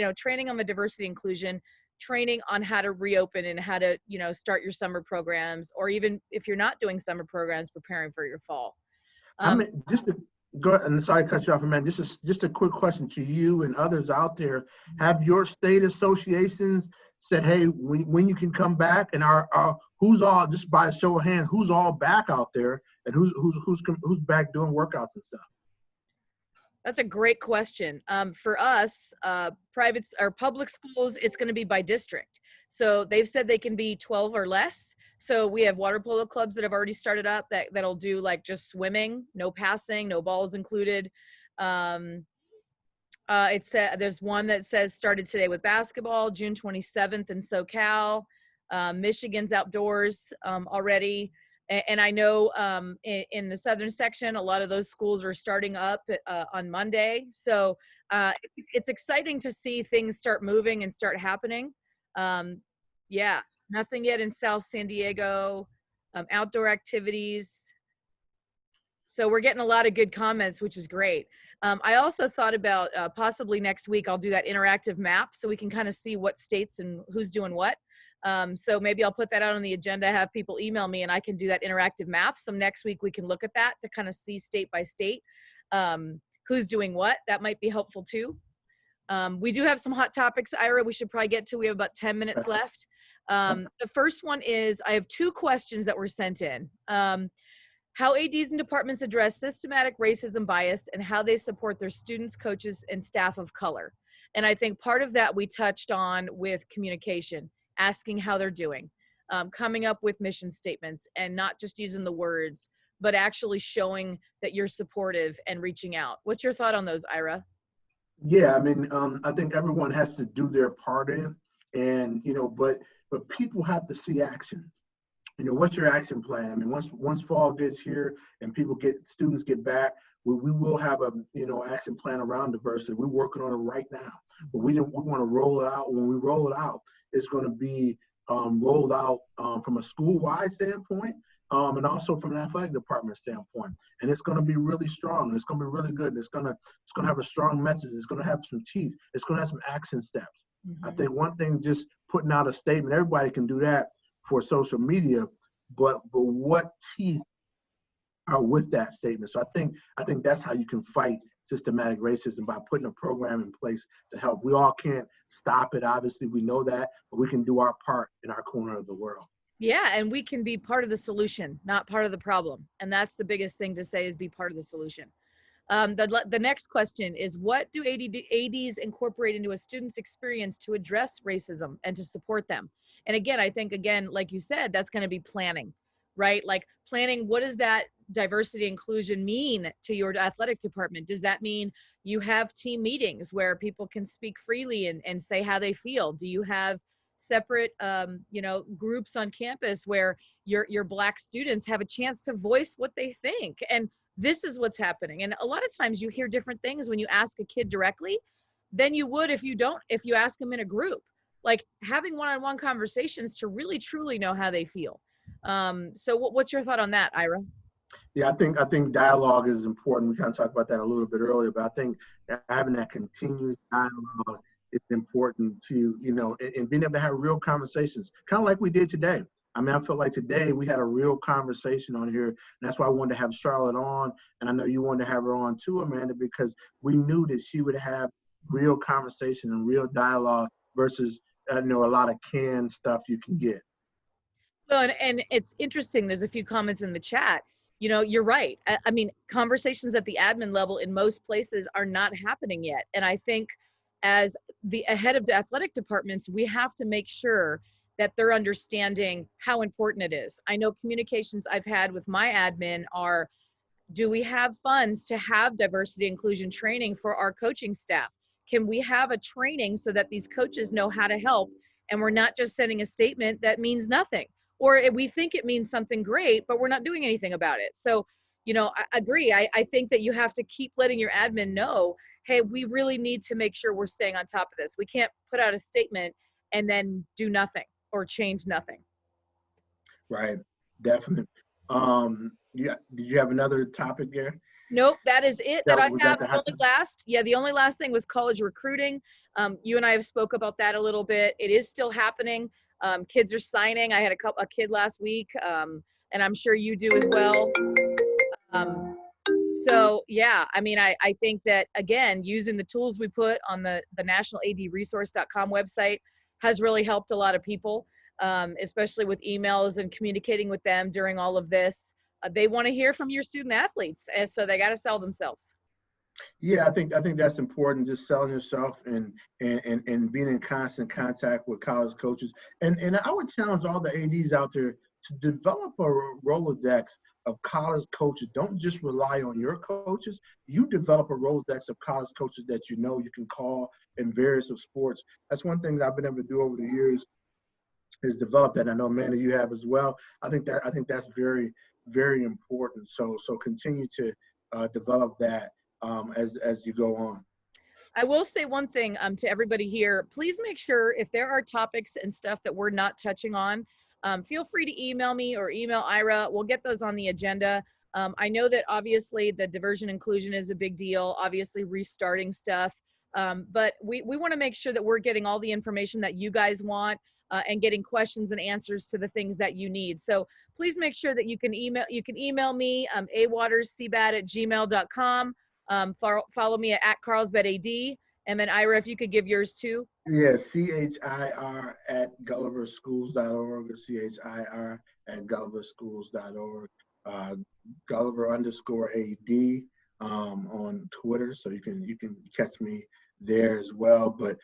Speaker 1: on the diversity inclusion, training on how to reopen and how to, start your summer programs, or even if you're not doing summer programs, preparing for your fall.
Speaker 2: Just to go, and sorry to cut you off, man. Just a quick question to you and others out there. Have your state associations said, hey, when you can come back, and who's all, just by a show of hands, who's all back out there, and who's back doing workouts and stuff?
Speaker 1: That's a great question. For us, private or public schools, it's going to be by district. So they've said they can be 12 or less. So we have water polo clubs that have already started up that'll do like just swimming, no passing, no balls included. There's one that says started today with basketball, June 27th in SoCal. Michigan's outdoors already. And I know in the southern section, a lot of those schools are starting up on Monday. So it's exciting to see things start moving and start happening. Nothing yet in South San Diego, outdoor activities. So we're getting a lot of good comments, which is great. I also thought about possibly next week, I'll do that interactive map so we can kind of see what states and who's doing what. So maybe I'll put that out on the agenda, have people email me, and I can do that interactive map. So next week we can look at that to kind of see state by state who's doing what. That might be helpful too. We do have some hot topics, Ira, we should probably get to. We have about 10 minutes left. The first one is, I have two questions that were sent in. How ADs and departments address systematic racism bias and how they support their students, coaches, and staff of color. And I think part of that we touched on with communication, asking how they're doing, coming up with mission statements, and not just using the words, but actually showing that you're supportive and reaching out. What's your thought on those, Ira?
Speaker 2: Yeah, I mean, I think everyone has to do their part in, and but people have to see action. What's your action plan? I mean, once fall gets here and students get back, we will have a action plan around diversity. We're working on it right now, but we want to roll it out. When we roll it out, it's going to be rolled out from a school-wide standpoint, and also from an athletic department standpoint. And it's going to be really strong, and it's going to be really good. And it's going to have a strong message. It's going to have some teeth. It's going to have some action steps. Mm-hmm. I think one thing, just putting out a statement, everybody can do that for social media, but what teeth are with that statement? So I think that's how you can fight systematic racism, by putting a program in place to help. We all can't stop it, obviously, we know that, but we can do our part in our corner of the world.
Speaker 1: Yeah, and we can be part of the solution, not part of the problem. And that's the biggest thing to say, is be part of the solution. The next question is, what do ADs incorporate into a student's experience to address racism and to support them? And again, I think, again, like you said, that's going to be planning, right? Like planning, what does that diversity inclusion mean to your athletic department? Does that mean you have team meetings where people can speak freely and say how they feel? Do you have separate, groups on campus where your Black students have a chance to voice what they think? And this is what's happening. And a lot of times you hear different things when you ask a kid directly than you would if you ask them in a group. Like having one-on-one conversations to really truly know how they feel. So what's your thought on that, Ira?
Speaker 2: Yeah, I think dialogue is important. We kind of talked about that a little bit earlier, but I think that having that continuous dialogue is important to, and being able to have real conversations, kind of like we did today. I mean, I felt like today we had a real conversation on here, and that's why I wanted to have Charlotte on, and I know you wanted to have her on too, Amanda, because we knew that she would have real conversation and real dialogue versus, a lot of canned stuff you can get.
Speaker 1: Well, and it's interesting. There's a few comments in the chat. You're right. I mean, conversations at the admin level in most places are not happening yet. And I think as the head of the athletic departments, we have to make sure that they're understanding how important it is. I know communications I've had with my admin are, do we have funds to have diversity inclusion training for our coaching staff? Can we have a training so that these coaches know how to help, and we're not just sending a statement that means nothing? Or we think it means something great, but we're not doing anything about it. So, I agree. I think that you have to keep letting your admin know, hey, we really need to make sure we're staying on top of this. We can't put out a statement and then do nothing or change nothing.
Speaker 2: Right, definitely. Yeah, did you have another topic there?
Speaker 1: Nope, that is it that I
Speaker 2: Was
Speaker 1: have.
Speaker 2: that the
Speaker 1: The only last thing was college recruiting. You and I have spoke about that a little bit. It is still happening. Kids are signing. I had a kid last week, and I'm sure you do as well. So yeah, I mean, I think that, again, using the tools we put on the nationaladresource.com website has really helped a lot of people, especially with emails and communicating with them during all of this. They want to hear from your student athletes, and so they got to sell themselves.
Speaker 2: Yeah, I think that's important. Just selling yourself and being in constant contact with college coaches. And I would challenge all the ADs out there to develop a Rolodex of college coaches. Don't just rely on your coaches. You develop a Rolodex of college coaches that you can call in various of sports. That's one thing that I've been able to do over the years, is develop that. I know, Amanda, you have as well. I think that's very, very important. So continue to develop that as you go on.
Speaker 1: I will say one thing to everybody here. Please make sure, if there are topics and stuff that we're not touching on, feel free to email me or email Ira. We'll get those on the agenda. I know that obviously the diversion inclusion is a big deal, obviously restarting stuff. But we want to make sure that we're getting all the information that you guys want, and getting questions and answers to the things that you need. So please make sure that you can email me, awaterscbad@gmail.com. Follow me at Carlsbad AD. And then Ira, if you could give yours too.
Speaker 2: Yeah, CHIR at gulliverschools.org, or CHIR at gulliverschools.org. Gulliver_AD on Twitter, so you can catch me there as well. But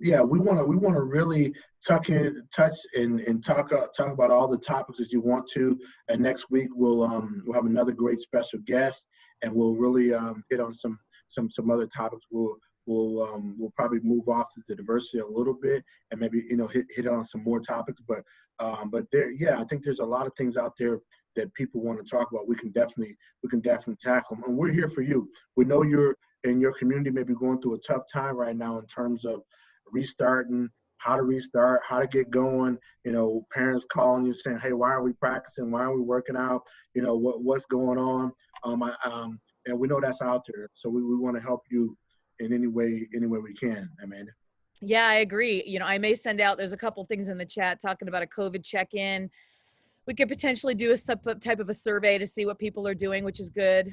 Speaker 2: yeah, we want to really touch and talk about all the topics that you want to. And next week we'll have another great special guest, and we'll really hit on some other topics. We'll probably move off to the diversity a little bit, and maybe hit on some more topics. But there, yeah, I think there's a lot of things out there that people want to talk about. We can definitely tackle them, and we're here for you. We know you're in your community maybe going through a tough time right now in terms of restarting, how to restart, how to get going. Parents calling you saying, "Hey, why are we practicing? Why are we working out? What's going on?" And we know that's out there, so we want to help you in any way we can, Amanda.
Speaker 1: Yeah, I agree. I may send out, there's a couple things in the chat talking about a COVID check-in. We could potentially do a type of a survey to see what people are doing, which is good.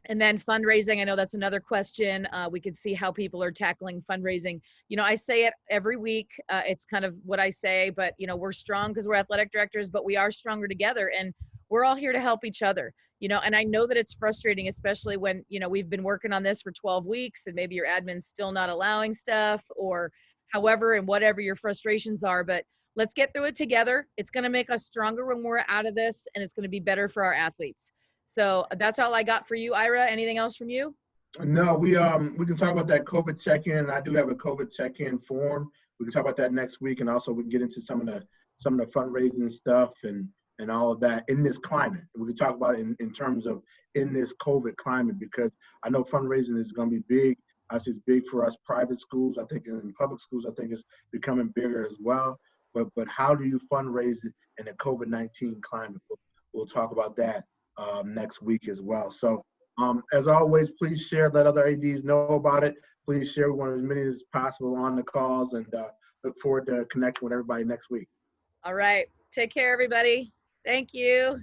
Speaker 1: And then fundraising, I know that's another question. We could see how people are tackling fundraising. You know, I say it every week. It's kind of what I say, but you know, we're strong because we're athletic directors, but we are stronger together, and we're all here to help each other. You know, and I know that it's frustrating, especially when, you know, we've been working on this for 12 weeks and maybe your admin's still not allowing stuff, or however and whatever your frustrations are, but let's get through it together. It's going to make us stronger when we're out of this, and it's going to be better for our athletes. So that's all I got for you, Ira. Anything else from you?
Speaker 2: No, we can talk about that COVID check-in. I do have a COVID check-in form. We can talk about that next week, and also we can get into some of the fundraising stuff and all of that in this climate. We can talk about it in terms of in this COVID climate, because I know fundraising is going to be big. It's big for us private schools. I think in public schools, I think it's becoming bigger as well. But how do you fundraise it in a COVID-19 climate? We'll talk about that next week as well. So as always, please share, let other ADs know about it. Please share one as many as possible on the calls, and look forward to connecting with everybody next week.
Speaker 1: All right. Take care, everybody. Thank you.